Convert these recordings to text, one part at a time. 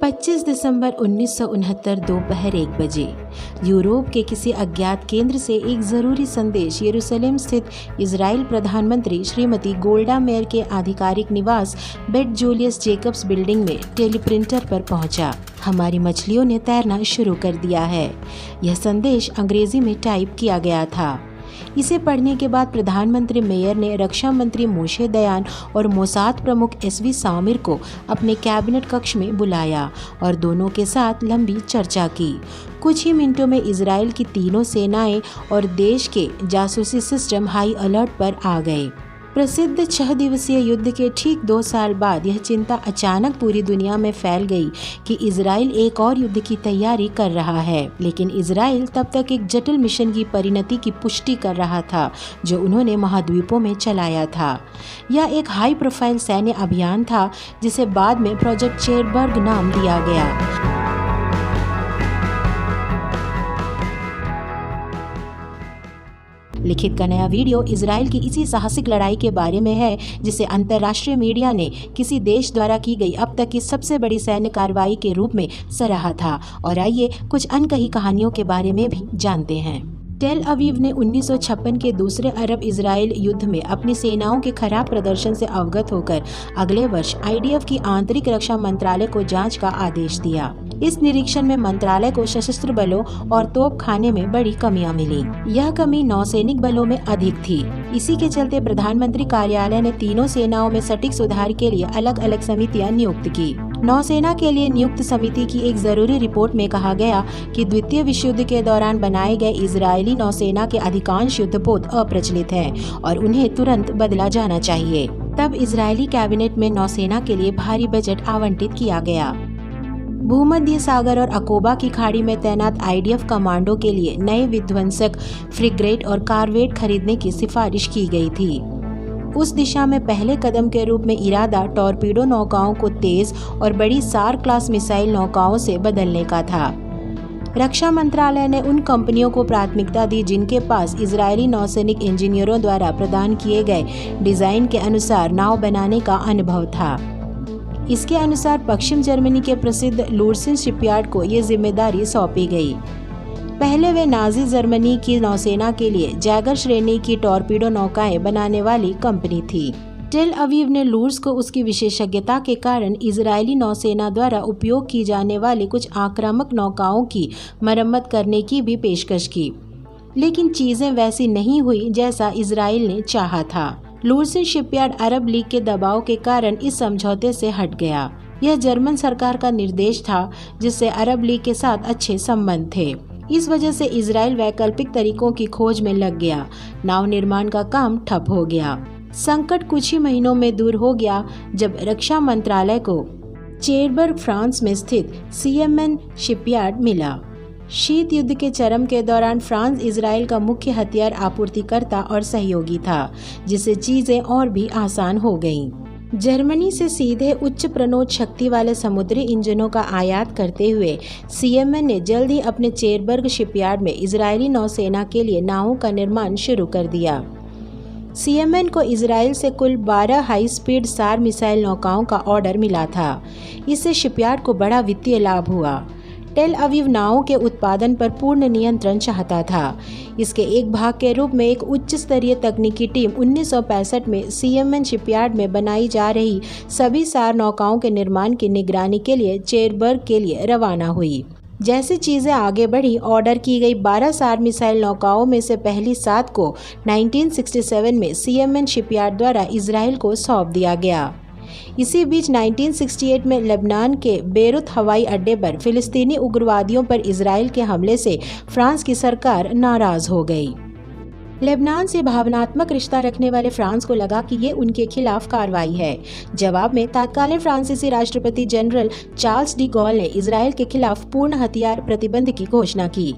25 दिसंबर 1969 दोपहर 1 बजे यूरोप के किसी अज्ञात केंद्र से एक ज़रूरी संदेश यरूशलेम स्थित इजराइल प्रधानमंत्री श्रीमती गोल्डा मेयर के आधिकारिक निवास बेट जूलियस जेकब्स बिल्डिंग में टेलीप्रिंटर पर पहुंचा। हमारी मछलियों ने तैरना शुरू कर दिया है। यह संदेश अंग्रेजी में टाइप किया गया था। इसे पढ़ने के बाद प्रधानमंत्री मेयर ने रक्षा मंत्री मोशे दयान और मोसाद प्रमुख एसवी सामिर को अपने कैबिनेट कक्ष में बुलाया और दोनों के साथ लंबी चर्चा की। कुछ ही मिनटों में इजराइल की तीनों सेनाएं और देश के जासूसी सिस्टम हाई अलर्ट पर आ गए। प्रसिद्ध 6 दिवसीय युद्ध के ठीक 2 साल बाद यह चिंता अचानक पूरी दुनिया में फैल गई कि इजराइल एक और युद्ध की तैयारी कर रहा है। लेकिन इजराइल तब तक एक जटिल मिशन की परिणति की पुष्टि कर रहा था जो उन्होंने महाद्वीपों में चलाया था। यह एक हाई प्रोफाइल सैन्य अभियान था जिसे बाद में प्रोजेक्ट चेरबर्ग नाम दिया गया। लिखित का नया वीडियो इजराइल की इसी साहसिक लड़ाई के बारे में है जिसे अंतर्राष्ट्रीय मीडिया ने किसी देश द्वारा की गई अब तक की सबसे बड़ी सैन्य कार्रवाई के रूप में सराहा था। और आइए कुछ अनकही कहानियों के बारे में भी जानते हैं। टेल अवीव ने 1956 के दूसरे अरब इजराइल युद्ध में अपनी सेनाओं के खराब प्रदर्शन से अवगत होकर अगले वर्ष आईडीएफ की आंतरिक रक्षा मंत्रालय को जांच का आदेश दिया। इस निरीक्षण में मंत्रालय को सशस्त्र बलों और तोप खाने में बड़ी कमियां मिली। यह कमी नौसैनिक बलों में अधिक थी। इसी के चलते प्रधानमंत्री कार्यालय ने तीनों सेनाओं में सटीक सुधार के लिए अलग अलग समितियां नियुक्त की। नौसेना के लिए नियुक्त समिति की एक जरूरी रिपोर्ट में कहा गया कि द्वितीय विश्व युद्ध के दौरान बनाए गए इजरायली नौसेना के अधिकांश युद्धपोत अप्रचलित हैं और उन्हें तुरंत बदला जाना चाहिए। तब इजरायली कैबिनेट में नौसेना के लिए भारी बजट आवंटित किया गया। भूमध्य सागर और अकोबा की खाड़ी में तैनात आईडीएफ कमांडो के लिए नए विध्वंसक फ्रिगेट और कारवेट खरीदने की सिफारिश की गई थी। उस दिशा में पहले कदम के रूप में इरादा टॉर्पीडो नौकाओं को तेज और बड़ी सार क्लास मिसाइल नौकाओं से बदलने का था। रक्षा मंत्रालय ने उन कंपनियों को प्राथमिकता दी जिनके पास इजरायली नौसैनिक इंजीनियरों द्वारा प्रदान किए गए डिजाइन के अनुसार नाव बनाने का अनुभव था। इसके अनुसार पश्चिम जर्मनी के प्रसिद्ध लुर्सिन शिपयार्ड को ये जिम्मेदारी सौंपी गई। पहले वे नाजी जर्मनी की नौसेना के लिए जैगर श्रेणी की टॉर्पीडो नौकाएं बनाने वाली कंपनी थी। टेल अवीव ने लुर्स को उसकी विशेषज्ञता के कारण इजरायली नौसेना द्वारा उपयोग की जाने वाली कुछ आक्रामक नौकाओं की मरम्मत करने की भी पेशकश की। लेकिन चीजें वैसी नहीं हुई जैसा इजराइल ने चाहा था। लुर्सिन शिपयार्ड अरब लीग के दबाव के कारण इस समझौते से हट गया। यह जर्मन सरकार का निर्देश था जिससे अरब लीग के साथ अच्छे संबंध थे। इस वजह से इजराइल वैकल्पिक तरीकों की खोज में लग गया। नाव निर्माण का काम ठप हो गया। संकट कुछ ही महीनों में दूर हो गया जब रक्षा मंत्रालय को चेरबर्ग फ्रांस में स्थित सीएमएन शिपयार्ड मिला। शीत युद्ध के चरम के दौरान फ्रांस इजराइल का मुख्य हथियार आपूर्तिकर्ता और सहयोगी था, जिससे चीजें और भी आसान हो गईं। जर्मनी से सीधे उच्च प्रणोद शक्ति वाले समुद्री इंजनों का आयात करते हुए सीएमएन ने जल्द ही अपने चेरबर्ग शिपयार्ड में इजरायली नौसेना के लिए नावों का निर्माण शुरू कर दिया। सीएमएन को इजराइल से कुल 12 हाई स्पीड सार मिसाइल नौकाओं का ऑर्डर मिला था। इससे शिपयार्ड को बड़ा वित्तीय लाभ हुआ। टेल अवीव नावों के उत्पादन पर पूर्ण नियंत्रण चाहता था। इसके एक भाग के रूप में एक उच्च स्तरीय तकनीकी टीम 1965 में सीएमएन शिपयार्ड में बनाई जा रही सभी सार नौकाओं के निर्माण की निगरानी के लिए चेरबर्ग के लिए रवाना हुई। जैसे चीजें आगे बढ़ी, ऑर्डर की गई 12 सार मिसाइल नौकाओं में से पहली 7 को 1967 में सीएमएन शिपयार्ड द्वारा इजराइल को सौंप दिया गया। इसी बीच 1968 में लेबनान के बेरूत हवाई अड्डे पर फिलिस्तीनी उग्रवादियों पर इजराइल के हमले से फ्रांस की सरकार नाराज हो गई। लेबनान से भावनात्मक रिश्ता रखने वाले फ्रांस को लगा कि ये उनके खिलाफ कार्रवाई है। जवाब में तत्कालीन फ्रांसीसी राष्ट्रपति जनरल चार्ल्स डी गॉल ने इजराइल के खिलाफ पूर्ण हथियार प्रतिबंध की घोषणा की।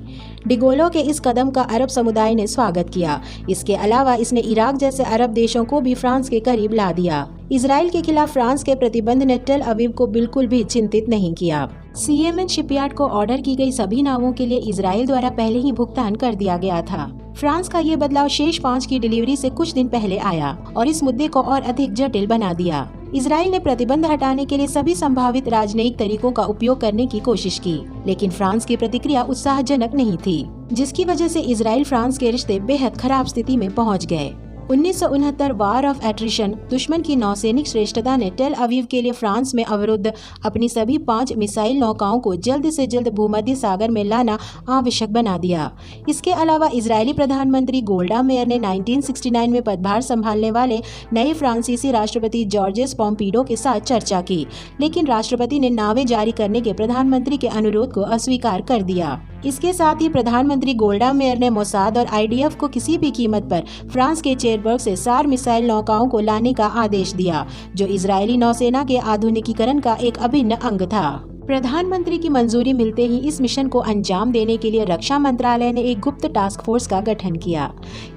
डिगोलो के इस कदम का अरब समुदाय ने स्वागत किया। इसके अलावा इसने इराक जैसे अरब देशों को भी फ्रांस के करीब ला दिया। इजराइल के खिलाफ फ्रांस के प्रतिबंध ने टेल अवीव को बिल्कुल भी चिंतित नहीं किया। सीएमएन शिपयार्ड को ऑर्डर की गई सभी नावों के लिए इजराइल द्वारा पहले ही भुगतान कर दिया गया था। फ्रांस का ये बदलाव शेष 5 की डिलीवरी से कुछ दिन पहले आया और इस मुद्दे को और अधिक जटिल बना दिया। इजराइल ने प्रतिबंध हटाने के लिए सभी संभावित राजनयिक तरीकों का उपयोग करने की कोशिश की, लेकिन फ्रांस की प्रतिक्रिया उत्साहजनक नहीं थी, जिसकी वजह से इजराइल फ्रांस के रिश्ते बेहद खराब स्थिति में पहुंच गए। 1969 वार ऑफ एट्रिशन, दुश्मन की नौसैनिक श्रेष्ठता ने टेल अवीव के लिए फ्रांस में अवरुद्ध अपनी सभी 5 मिसाइल नौकाओं को जल्द से जल्द भूमध्य सागर में लाना आवश्यक बना दिया। इसके अलावा इजरायली प्रधानमंत्री गोल्डा मेयर ने 1969 में पदभार संभालने वाले नए फ्रांसीसी राष्ट्रपति जॉर्जेस पोम्पिडो के साथ चर्चा की, लेकिन राष्ट्रपति ने नावें जारी करने के प्रधानमंत्री के अनुरोध को अस्वीकार कर दिया। इसके साथ ही प्रधानमंत्री गोल्डा मेयर ने मोसाद और आईडीएफ को किसी भी कीमत पर फ्रांस के चेरबर्ग से सार मिसाइल नौकाओं को लाने का आदेश दिया, जो इजरायली नौसेना के आधुनिकीकरण का एक अभिन्न अंग था। प्रधानमंत्री की मंजूरी मिलते ही इस मिशन को अंजाम देने के लिए रक्षा मंत्रालय ने एक गुप्त टास्क फोर्स का गठन किया।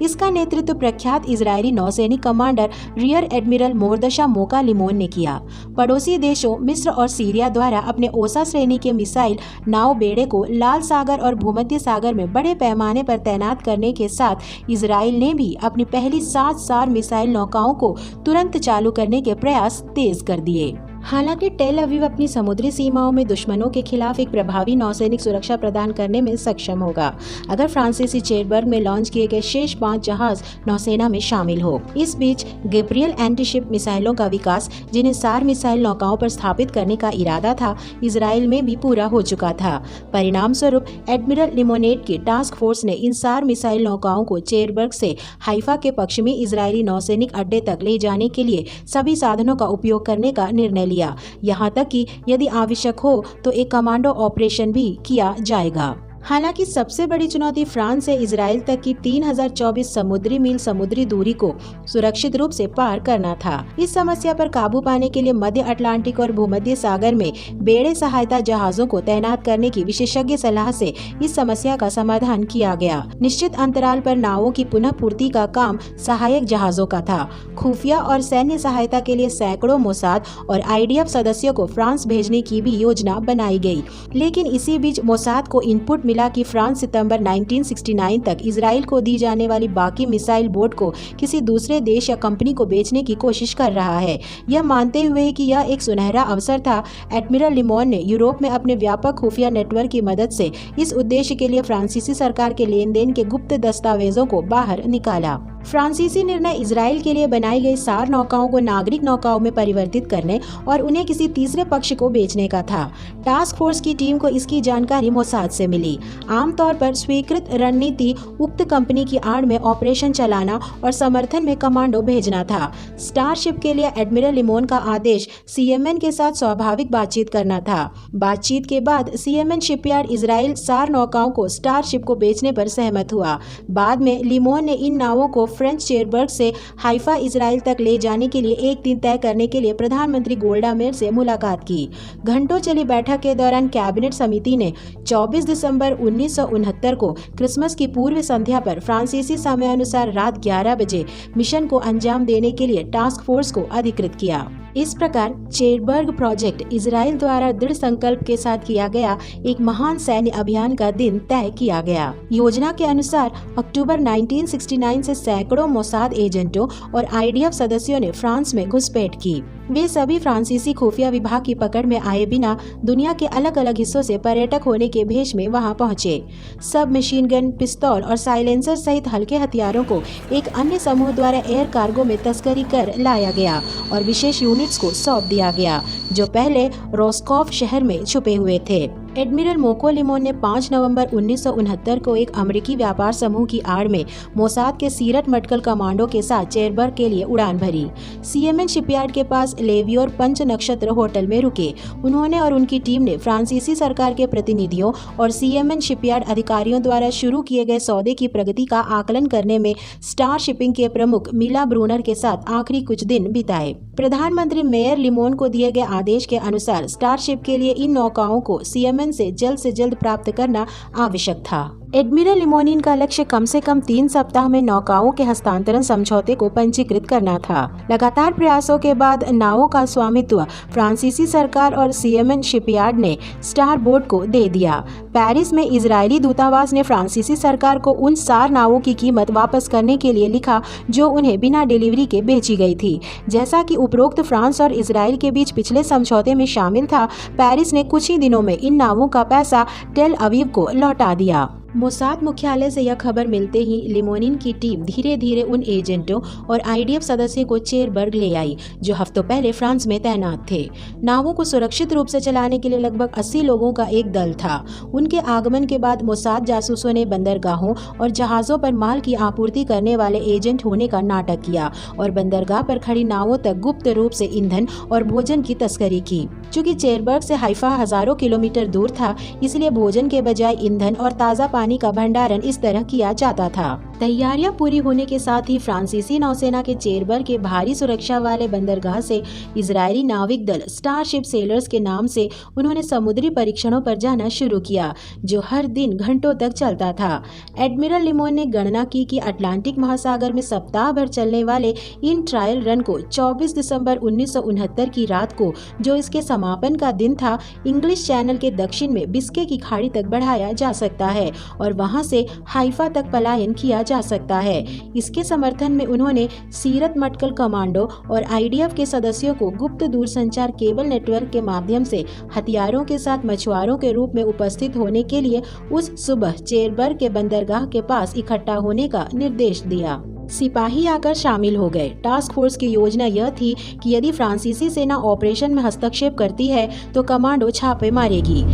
इसका नेतृत्व प्रख्यात इजरायली नौसैनिक कमांडर रियर एडमिरल मोर्दशा मोका लिमोन ने किया। पड़ोसी देशों मिस्र और सीरिया द्वारा अपने ओसा श्रेणी के मिसाइल नाव बेड़े को लाल सागर और भूमध्य सागर में बड़े पैमाने पर तैनात करने के साथ इजराइल ने भी अपनी पहली 7 सार मिसाइल नौकाओं को तुरंत चालू करने के प्रयास तेज कर दिए। हालांकि टेल अवीव अपनी समुद्री सीमाओं में दुश्मनों के खिलाफ एक प्रभावी नौसैनिक सुरक्षा प्रदान करने में सक्षम होगा, अगर फ्रांसीसी चेरबर्ग में लॉन्च किए गए शेष 5 जहाज नौसेना में शामिल हो। इस बीच गैब्रियल एंटीशिप मिसाइलों का विकास, जिन्हें सार मिसाइल नौकाओं पर स्थापित करने का इरादा था, इजराइल में भी पूरा हो चुका था। परिणाम स्वरूप एडमिरल लिमोनेट की टास्क फोर्स ने इन सार मिसाइल नौकाओं को चेरबर्ग से हाइफा के पश्चिमी इजरायली नौसैनिक अड्डे तक ले जाने के लिए सभी साधनों का उपयोग करने का निर्णय लिया, यहाँ तक कि यदि आवश्यक हो तो एक कमांडो ऑपरेशन भी किया जाएगा। हालांकि सबसे बड़ी चुनौती फ्रांस से इजराइल तक की 3024 समुद्री मील समुद्री दूरी को सुरक्षित रूप से पार करना था। इस समस्या पर काबू पाने के लिए मध्य अटलांटिक और भूमध्य सागर में बेड़े सहायता जहाजों को तैनात करने की विशेषज्ञ सलाह से इस समस्या का समाधान किया गया। निश्चित अंतराल पर नावों की पुनः पूर्ति का काम सहायक जहाजों का था। खुफिया और सैन्य सहायता के लिए सैकड़ों मोसाद और आईडीएफ सदस्यों को फ्रांस भेजने की भी योजना बनाई गई, लेकिन इसी बीच मोसाद को इनपुट मिला कि फ्रांस सितंबर 1969 तक इजराइल को दी जाने वाली बाकी मिसाइल बोट को किसी दूसरे देश या कंपनी को बेचने की कोशिश कर रहा है। यह मानते हुए कि यह एक सुनहरा अवसर था, एडमिरल लिमोन ने यूरोप में अपने व्यापक खुफिया नेटवर्क की मदद से इस उद्देश्य के लिए फ्रांसीसी सरकार के लेन देन के गुप्त दस्तावेजों को बाहर निकाला। फ्रांसीसी निर्णय इजराइल के लिए बनाई गई सार नौकाओं को नागरिक नौकाओं में परिवर्तित करने और उन्हें किसी तीसरे पक्ष को बेचने का था। टास्क फोर्स की टीम को इसकी जानकारी मोसाद से मिली। आमतौर पर स्वीकृत रणनीति उक्त कंपनी की आड़ में ऑपरेशन चलाना और समर्थन में कमांडो भेजना था। स्टारशिप के लिए एडमिरल लिमोन का आदेश सीएमएन के साथ स्वाभाविक बातचीत करना था। बातचीत के बाद सीएमएन शिपयार्ड इजराइल सार नौकाओं को स्टारशिप को बेचने पर सहमत हुआ। बाद में लिमोन ने इन नावों को फ्रेंच चेरबर्ग से हाइफा इजराइल तक ले जाने के लिए एक दिन तय करने के लिए प्रधानमंत्री गोल्डा मेयर से मुलाकात की। घंटों चली बैठक के दौरान कैबिनेट समिति ने 24 दिसंबर 1969 को क्रिसमस की पूर्व संध्या पर फ्रांसीसी समय अनुसार रात 11 बजे मिशन को अंजाम देने के लिए टास्क फोर्स को अधिकृत किया। इस प्रकार चेरबर्ग प्रोजेक्ट इजराइल द्वारा दृढ़ संकल्प के साथ किया गया एक महान सैन्य अभियान का दिन तय किया गया। योजना के अनुसार अक्टूबर 1969 से सैकड़ों मोसाद एजेंटों और आईडीएफ सदस्यों ने फ्रांस में घुसपैठ की। वे सभी फ्रांसीसी खुफिया विभाग की पकड़ में आए बिना दुनिया के अलग अलग हिस्सों से पर्यटक होने के भेष में वहां पहुंचे। सब मशीन गन, पिस्तौल और साइलेंसर सहित हल्के हथियारों को एक अन्य समूह द्वारा एयर कार्गो में तस्करी कर लाया गया और विशेष यूनिट्स को सौंप दिया गया, जो पहले रोस्कॉफ शहर में छुपे हुए थे। एडमिरल मोको लिमोन ने 5 नवंबर 1969 को एक अमेरिकी व्यापार समूह की आड़ में मोसाद के सीरत मटकल कमांडो के साथ चेरबर्ग के लिए उड़ान भरी। सीएमएन शिपयार्ड के पास लेवियोर पंच नक्षत्र होटल में रुके। उन्होंने और उनकी टीम ने फ्रांसीसी सरकार के प्रतिनिधियों और सीएमएन शिपयार्ड अधिकारियों द्वारा शुरू किए गए सौदे की प्रगति का आकलन करने में स्टार शिपिंग के प्रमुख मिला ब्रूनर के साथ आखिरी कुछ दिन बिताए। प्रधानमंत्री मेयर लिमोन को दिए गए आदेश के अनुसार स्टारशिप के लिए इन नौकाओं को सीएमएन से जल्द प्राप्त करना आवश्यक था। एडमिरल लिमोनिन का लक्ष्य कम से कम 3 सप्ताह में नौकाओं के हस्तांतरण समझौते को पंजीकृत करना था। लगातार प्रयासों के बाद नावों का स्वामित्व फ्रांसीसी सरकार और सीएमएन शिपयार्ड ने स्टार बोट को दे दिया। पेरिस में इजरायली दूतावास ने फ्रांसीसी सरकार को उन 4 नावों की कीमत वापस करने के लिए लिखा जो उन्हें बिना डिलीवरी के बेची गई थी। जैसा कि उपरोक्त फ्रांस और इजराइल के बीच पिछले समझौते में शामिल था, पेरिस ने कुछ ही दिनों में इन नावों का पैसा टेल अवीव को लौटा दिया। मोसाद मुख्यालय से यह खबर मिलते ही लिमोनिन की टीम धीरे धीरे उन एजेंटों और आईडीएफ सदस्यों को चेरबर्ग ले आई जो हफ्तों पहले फ्रांस में तैनात थे। नावों को सुरक्षित रूप से चलाने के लिए लगभग 80 लोगों का एक दल था। उनके आगमन के बाद मोसाद जासूसों ने बंदरगाहों और जहाजों पर माल की आपूर्ति करने वाले एजेंट होने का नाटक किया और बंदरगाह पर खड़ी नावों तक गुप्त रूप से ईंधन और भोजन की तस्करी की। चूँकि चेरबर्ग से हाइफा हजारों किलोमीटर दूर था, इसलिए भोजन के बजाय ईंधन और ताज़ा पानी का भंडारण इस तरह किया जाता था। तैयारियां पूरी होने के साथ ही फ्रांसीसी नौसेना के चेरबर्ग के भारी सुरक्षा वाले बंदरगाह से इजरायली नाविक दल स्टारशिप सेलर्स के नाम से उन्होंने समुद्री परीक्षणों पर जाना शुरू किया, जो हर दिन घंटों तक चलता था। एडमिरल लिमोन ने गणना की कि अटलांटिक महासागर में सप्ताह भर चलने वाले इन ट्रायल रन को 24 दिसंबर 1969 की रात को, जो इसके समापन का दिन था, इंग्लिश चैनल के दक्षिण में बिस्के की खाड़ी तक बढ़ाया जा सकता है और वहां से हाइफा तक पलायन किया जा सकता है। इसके समर्थन में उन्होंने सीरत मटकल कमांडो और आईडीएफ के सदस्यों को गुप्त दूरसंचार केबल नेटवर्क के माध्यम से हथियारों के साथ मछुआरों के रूप में उपस्थित होने के लिए उस सुबह चेरबर्ग के बंदरगाह के पास इकट्ठा होने का निर्देश दिया। सिपाही आकर शामिल हो गए। टास्क फोर्स की योजना यह थी कि यदि फ्रांसीसी सेना ऑपरेशन में हस्तक्षेप करती है तो कमांडो छापे मारेगी।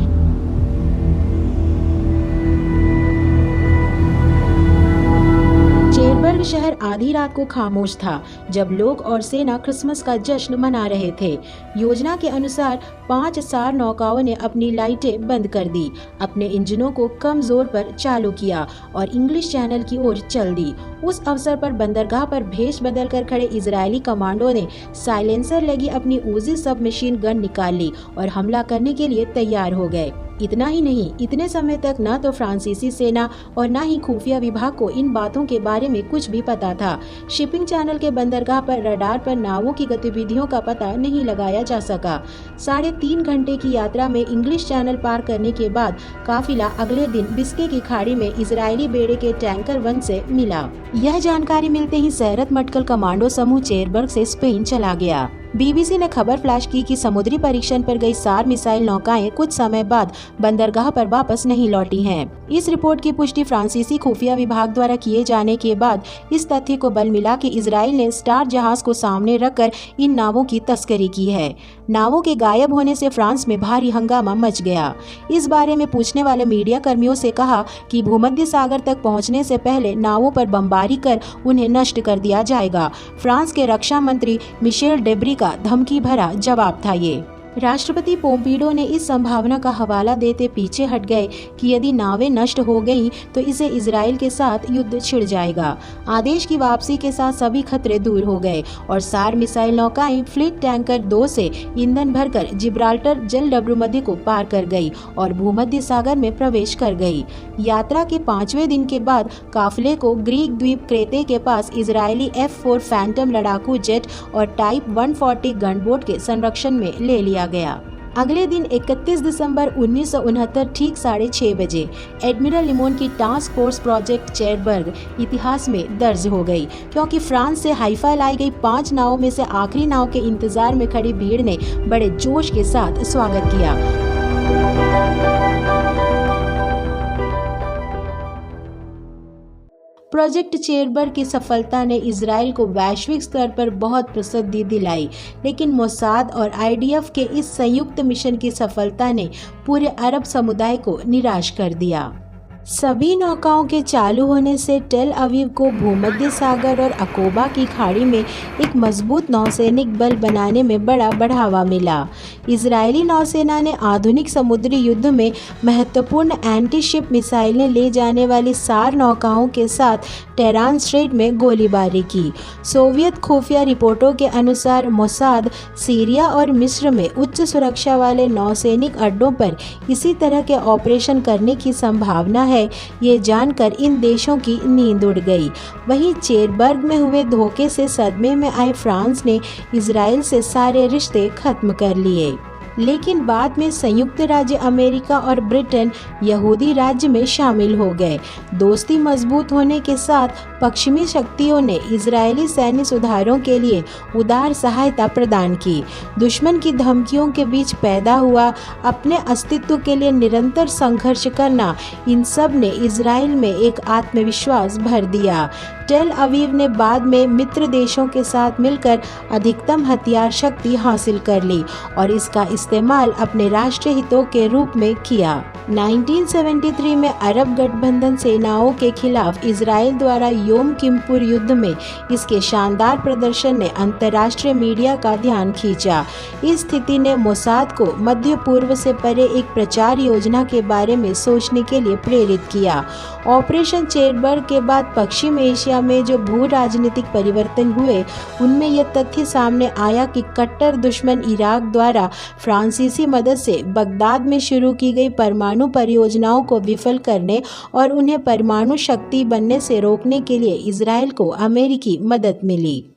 चेरबर्ग शहर आधी रात को खामोश था जब लोग और सेना क्रिसमस का जश्न मना रहे थे। योजना के अनुसार 5 सार नौकाओं ने अपनी लाइटें बंद कर दी, अपने इंजनों को कम जोर पर चालू किया और इंग्लिश चैनल की ओर चल दी। उस अवसर पर बंदरगाह पर भेष बदल कर खड़े इजरायली कमांडो ने साइलेंसर लगी अपनी उजी सब मशीन गन निकाल ली और हमला करने के लिए तैयार हो गए। इतना ही नहीं, इतने समय तक न तो फ्रांसीसी सेना और न ही खुफिया विभाग को इन बातों के बारे में कुछ भी पता था। शिपिंग चैनल के बंदरगाह पर रडार पर नावों की गतिविधियों का पता नहीं लगाया जा सका। 3.5 घंटे की यात्रा में इंग्लिश चैनल पार करने के बाद काफिला अगले दिन बिस्के की खाड़ी में इजरायली बेड़े के टैंकर 1 से मिला। यह जानकारी मिलते ही सैरत मटकल कमांडो समूह चेरबर्ग से स्पेन चला गया। बीबीसी ने खबर फ्लैश की कि समुद्री परीक्षण पर गई सार मिसाइल नौकाएं कुछ समय बाद बंदरगाह पर वापस नहीं लौटी हैं। इस रिपोर्ट की पुष्टि फ्रांसीसी खुफिया विभाग द्वारा किए जाने के बाद इस तथ्य को बल मिला कि इजराइल ने स्टार जहाज को सामने रखकर इन नावों की तस्करी की है। नावों के गायब होने से फ्रांस में भारी हंगामा मच गया। इस बारे में पूछने वाले मीडिया कर्मियों से कहा कि भूमध्य सागर तक पहुंचने से पहले नावों पर बमबारी कर उन्हें नष्ट कर दिया जाएगा। फ्रांस के रक्षा मंत्री मिशेल डेब्री का धमकी भरा जवाब था ये। राष्ट्रपति पोम्पिडो ने इस संभावना का हवाला देते पीछे हट गए कि यदि नावें नष्ट हो गईं तो इसे इजराइल के साथ युद्ध छिड़ जाएगा। आदेश की वापसी के साथ सभी खतरे दूर हो गए और सार मिसाइल नौकाएं फ्लीट टैंकर 2 से ईंधन भरकर जिब्राल्टर जल डब्रूमध्य को पार कर गई और भूमध्य सागर में प्रवेश कर गई। यात्रा के 5वें दिन के बाद काफिले को ग्रीक द्वीप क्रेते के पास इजरायली F-4 फैंटम लड़ाकू जेट और टाइप 140 गनबोट के संरक्षण में ले लिया गया। अगले दिन 31 दिसंबर 1969 ठीक 6:30 बजे एडमिरल लिमोन की टास्क फोर्स प्रोजेक्ट चेरबर्ग इतिहास में दर्ज हो गई, क्योंकि फ्रांस से हाइफा लाई गई 5 नावों में से आखिरी नाव के इंतजार में खड़ी भीड़ ने बड़े जोश के साथ स्वागत किया। प्रोजेक्ट चेरबर्ग की सफलता ने इजराइल को वैश्विक स्तर पर बहुत प्रसिद्धि दिलाई, लेकिन मोसाद और आईडीएफ के इस संयुक्त मिशन की सफलता ने पूरे अरब समुदाय को निराश कर दिया। सभी नौकाओं के चालू होने से टेल अवीव को भूमध्य सागर और अकोबा की खाड़ी में एक मजबूत नौसैनिक बल बनाने में बड़ा बढ़ावा मिला। इजरायली नौसेना ने आधुनिक समुद्री युद्ध में महत्वपूर्ण एंटी शिप मिसाइलें ले जाने वाली सार नौकाओं के साथ टेहरान स्ट्रेट में गोलीबारी की। सोवियत खुफिया रिपोर्टों के अनुसार मोसाद सीरिया और मिस्र में उच्च सुरक्षा वाले नौसैनिक अड्डों पर इसी तरह के ऑपरेशन करने की संभावना है है, ये जानकर इन देशों की नींद उड़ गई। वहीं चेरबर्ग में हुए धोखे से सदमे में आए फ्रांस ने इजराइल से सारे रिश्ते खत्म कर लिए। लेकिन बाद में संयुक्त राज्य अमेरिका और ब्रिटेन यहूदी राज्य में शामिल हो गए। दोस्ती मजबूत होने के साथ पश्चिमी शक्तियों ने इजरायली सैन्य सुधारों के लिए उदार सहायता प्रदान की। दुश्मन की धमकियों के बीच पैदा हुआ अपने अस्तित्व के लिए निरंतर संघर्ष करना, इन सब ने इजराइल में एक आत्मविश्वास भर दिया। टेल अवीव ने बाद में मित्र देशों के साथ मिलकर अधिकतम हथियार शक्ति हासिल कर ली और इसका इस्तेमाल अपने राष्ट्रीय हितों के रूप में किया। 1973 में अरब गठबंधन सेनाओं के खिलाफ इजराइल द्वारा योम किपुर युद्ध में इसके शानदार प्रदर्शन ने अंतर्राष्ट्रीय मीडिया का ध्यान खींचा। इस स्थिति ने मोसाद को मध्य पूर्व से परे एक प्रचार योजना के बारे में सोचने के लिए प्रेरित किया। ऑपरेशन चेरबर्ग के बाद पश्चिम एशिया में जो भू राजनीतिक परिवर्तन हुए, उनमें यह तथ्य सामने आया कि कट्टर दुश्मन इराक द्वारा फ्रांसीसी मदद से बगदाद में शुरू की गई परमाणु परियोजनाओं को विफल करने और उन्हें परमाणु शक्ति बनने से रोकने के लिए इजराइल को अमेरिकी मदद मिली।